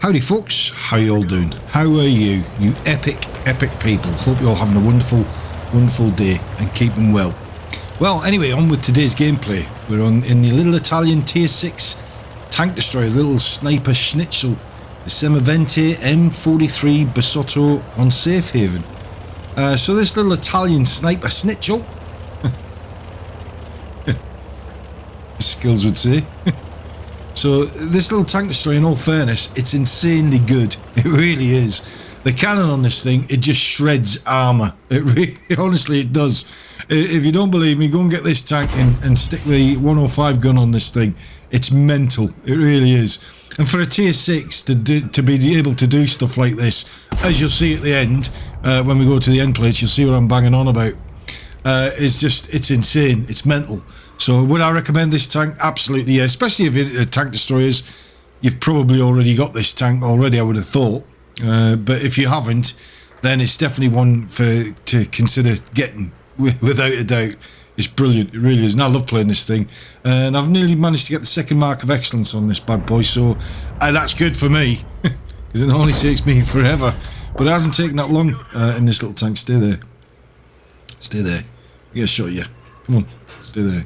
Howdy folks, how you all doing? How are you epic people? Hope you're all having a wonderful day and keeping well. Well, anyway, on with today's gameplay. We're in the little Italian tier 6 tank destroyer, little sniper schnitzel, the Semavente M43 Bassotto on Safe Haven. So this little Italian sniper schnitzel, skills would say. So this little tank destroyer, in all fairness, it's insanely good. It really is. The cannon on this thing, it just shreds armour. Honestly, it does. If you don't believe me, go and get this tank and stick the 105 gun on this thing. It's mental. It really is. And for a tier 6 to be able to do stuff like this, as you'll see at the end, when we go to the end plates, you'll see what I'm banging on about. It's insane. It's mental. So would I recommend this tank? Absolutely, yeah. Especially if you're into tank destroyers. You've probably already got this tank already, I would have thought. But if you haven't, then it's definitely one to consider getting, without a doubt. It's brilliant, it really is. And I love playing this thing. And I've nearly managed to get the second mark of excellence on this bad boy, so that's good for me. Because it only takes me forever. But it hasn't taken that long in this little tank. Stay there. Stay there. I get a shot of you. Come on, stay there.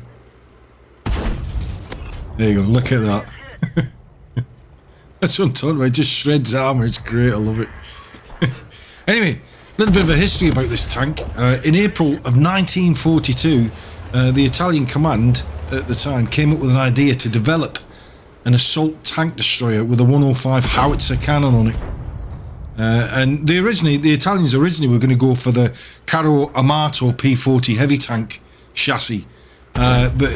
There you go, look at that. That's what I'm talking about, it just shreds armour, it's great, I love it. Anyway, a little bit of a history about this tank. In April of 1942, the Italian command at the time came up with an idea to develop an assault tank destroyer with a 105 howitzer cannon on it. And the Italians originally were going to go for the Carro Armato P40 heavy tank chassis. But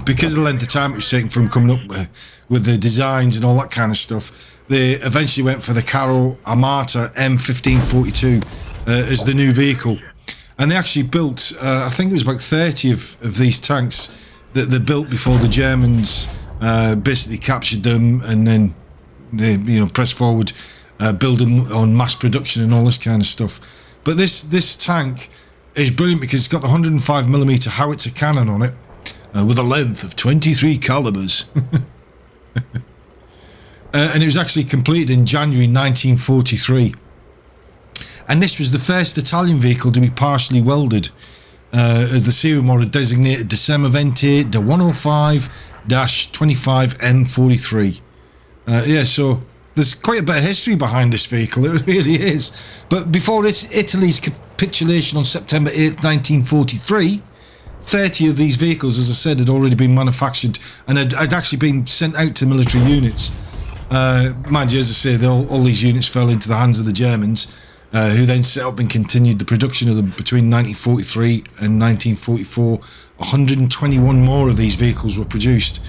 because of the length of time it was taking from coming up with the designs and all that kind of stuff, they eventually went for the Carro Armata M1542 as the new vehicle. And they actually built, I think it was about 30 of these tanks that they built before the Germans basically captured them, and then they pressed forward, build them on mass production and all this kind of stuff. But this tank is brilliant because it's got the 105mm howitzer cannon on it with a length of 23 calibers. And it was actually completed in January 1943. And this was the first Italian vehicle to be partially welded, as the serial model designated the Semavente the 105-25 M43. Yeah, so there's quite a bit of history behind this vehicle, it really is. But before Italy's capitulation on September 8th, 1943, 30 of these vehicles, as I said, had already been manufactured and had actually been sent out to military units. Mind you, as I say, all these units fell into the hands of the Germans, who then set up and continued the production of them between 1943 and 1944. 121 more of these vehicles were produced.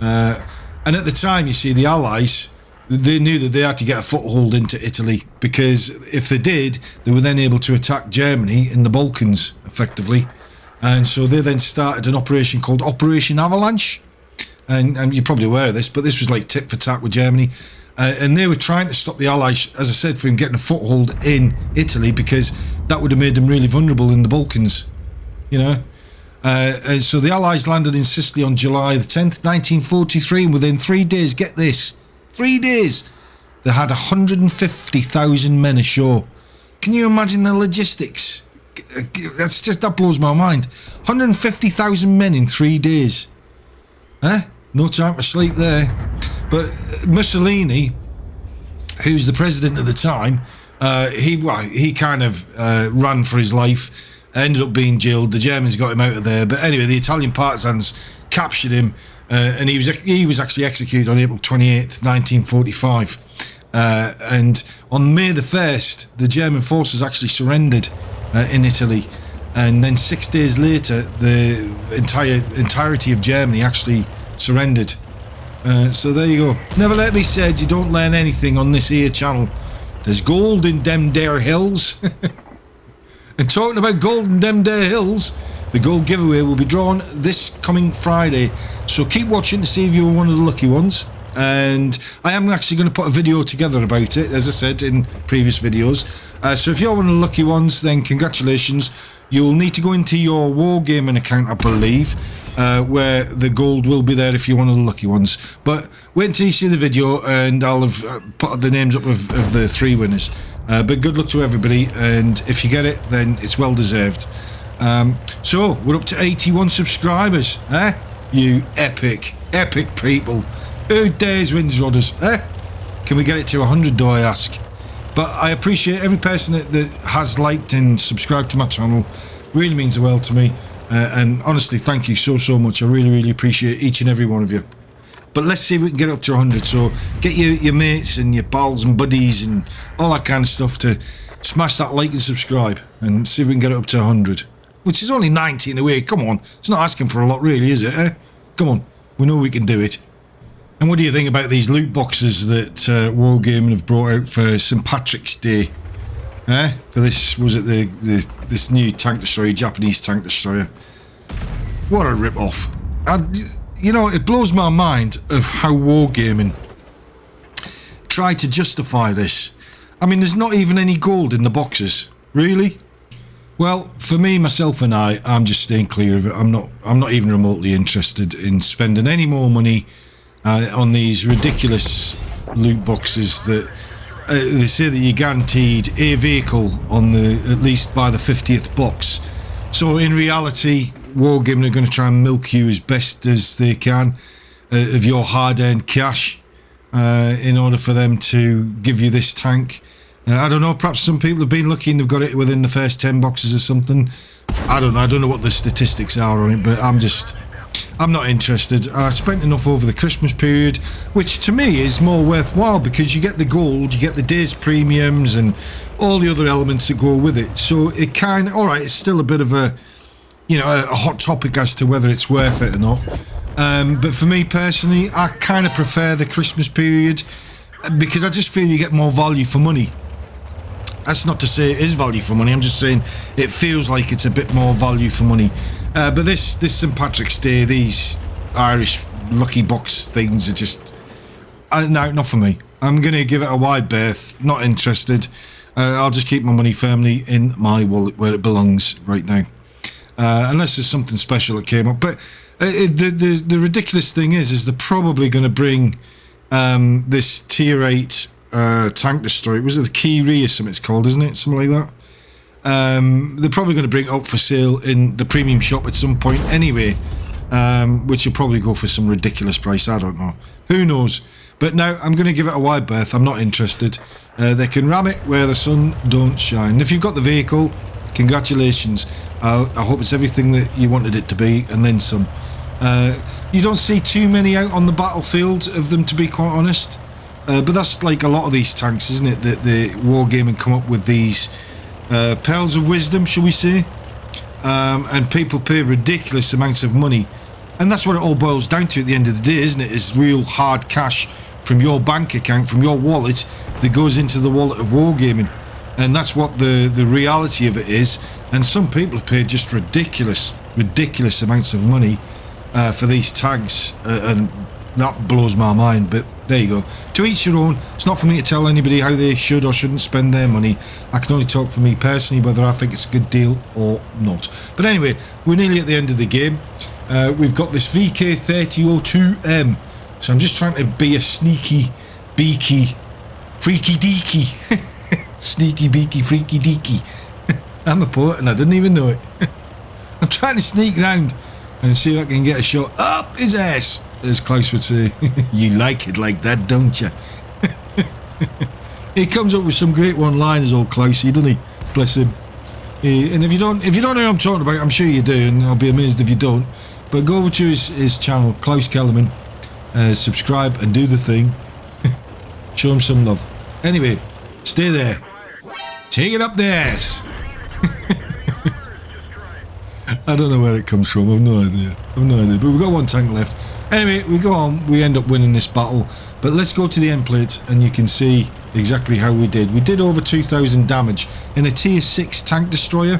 And at the time, you see, the Allies, they knew that they had to get a foothold into Italy, because if they did, they were then able to attack Germany in the Balkans, effectively. And so they then started an operation called Operation Avalanche. And you're probably aware of this, but this was like tit for tat with Germany. And they were trying to stop the Allies, as I said, from getting a foothold in Italy, because that would have made them really vulnerable in the Balkans, And so the Allies landed in Sicily on July the 10th, 1943, and within 3 days, get this, 3 days, they had 150,000 men ashore. Can you imagine the logistics? That blows my mind. 150,000 men in 3 days. No time for sleep there. But Mussolini, who's the president at the time, he kind of ran for his life, ended up being jailed. The Germans got him out of there. But anyway, the Italian partisans captured him, and he was actually executed on April 28th, 1945. And on May the 1st, the German forces actually surrendered in Italy. And then 6 days later, the entirety of Germany actually surrendered. So there you go. Never let me said you don't learn anything on this here channel. There's gold in them there hills. And talking about gold in them there hills, the gold giveaway will be drawn this coming Friday. So keep watching to see if you're one of the lucky ones. And I am actually going to put a video together about it, as I said in previous videos. So if you're one of the lucky ones, then congratulations. you'll need to go into your Wargaming account, I believe, where the gold will be there if you're one of the lucky ones. But wait until you see the video and I'll have put the names up of the 3 winners. But good luck to everybody, and if you get it, then it's well deserved. So we're up to 81 subscribers, eh? You epic people. Who dares wins rudders, eh? Can we get it to 100, do I ask? But I appreciate every person that has liked and subscribed to my channel. Really means the world to me. And honestly, thank you so much. I really appreciate each and every one of you. But let's see if we can get up to 100. So get your mates and your pals and buddies and all that kind of stuff to smash that like and subscribe, and see if we can get it up to 100. Which is only 90 in a way. Come on. It's not asking for a lot really, is it, eh? Come on. We know we can do it. And what do you think about these loot boxes that Wargaming have brought out for St. Patrick's Day? Eh? For this, was it this new tank destroyer, Japanese tank destroyer? What a rip-off. You know, it blows my mind of how Wargaming tried to justify this. I mean, there's not even any gold in the boxes. Really? Well, for me, myself and I'm just staying clear of it. I'm not even remotely interested in spending any more money on these ridiculous loot boxes that they say that you're guaranteed a vehicle on at least by the 50th box. So in reality, Wargaming are going to try and milk you as best as they can of your hard-earned cash in order for them to give you this tank. I don't know, perhaps some people have been lucky and they've got it within the first 10 boxes or something. I don't know what the statistics are on it, but I'm not interested. I spent enough over the Christmas period, which to me is more worthwhile because you get the gold, you get the days premiums and all the other elements that go with it. So it kind of, alright, it's still a bit of a, you know, a hot topic as to whether it's worth it or not. But for me personally, I kind of prefer the Christmas period because I just feel you get more value for money. That's not to say it is value for money, I'm just saying it feels like it's a bit more value for money. But this St. Patrick's Day, these Irish lucky box things are just... no, not for me. I'm going to give it a wide berth, not interested. I'll just keep my money firmly in my wallet where it belongs right now. Unless there's something special that came up. But the ridiculous thing is they're probably going to bring this Tier 8 tank destroyer. Was it the Key or something it's called, isn't it? Something like that. They're probably going to bring it up for sale in the premium shop at some point anyway, which will probably go for some ridiculous price. I don't know. Who knows? But now I'm going to give it a wide berth. I'm not interested. They can ram it where the sun don't shine. And if you've got the vehicle, congratulations. I hope it's everything that you wanted it to be and then some. You don't see too many out on the battlefield of them, to be quite honest. But that's like a lot of these tanks, isn't it? That the Wargaming come up with these pearls of wisdom, shall we say? And people pay ridiculous amounts of money. And that's what it all boils down to at the end of the day, isn't it? Is real hard cash from your bank account, from your wallet, that goes into the wallet of Wargaming. And that's what the reality of it is. And some people have paid just ridiculous amounts of money for these tanks. And that blows my mind, but there you go. To each your own. It's not for me to tell anybody how they should or shouldn't spend their money. I can only talk for me personally, whether I think it's a good deal or not. But anyway, we're nearly at the end of the game. We've got this VK3002M. So I'm just trying to be a sneaky, beaky, freaky deaky. Sneaky, beaky, freaky deaky. I'm a poet and I didn't even know it. I'm trying to sneak around and see if I can get a shot up his ass, as Klaus would say. You like it like that, don't you? He comes up with some great one-liners, old Klausy, doesn't he? Bless him. And if you don't know who I'm talking about, I'm sure you do, and I'll be amazed if you don't. But go over to his channel, Klaus Kellerman, subscribe and do the thing. Show him some love. Anyway, stay there. Take it up the ass. I don't know where it comes from. I've no idea. But we've got one tank left. Anyway, we go on. We end up winning this battle. But let's go to the end plate and you can see exactly how we did. We did over 2,000 damage in a tier 6 tank destroyer.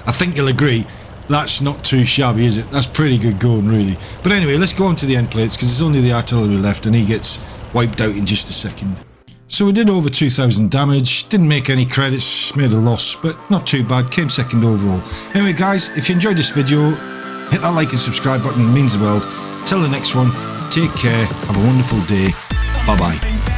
I think you'll agree that's not too shabby, is it? That's pretty good going, really. But anyway, let's go on to the end plates because there's only the artillery left and he gets wiped out in just a second. So we did over 2,000 damage, didn't make any credits, made a loss, but not too bad, came second overall. Anyway guys, if you enjoyed this video, hit that like and subscribe button, it means the world. Till the next one, take care, have a wonderful day, bye bye.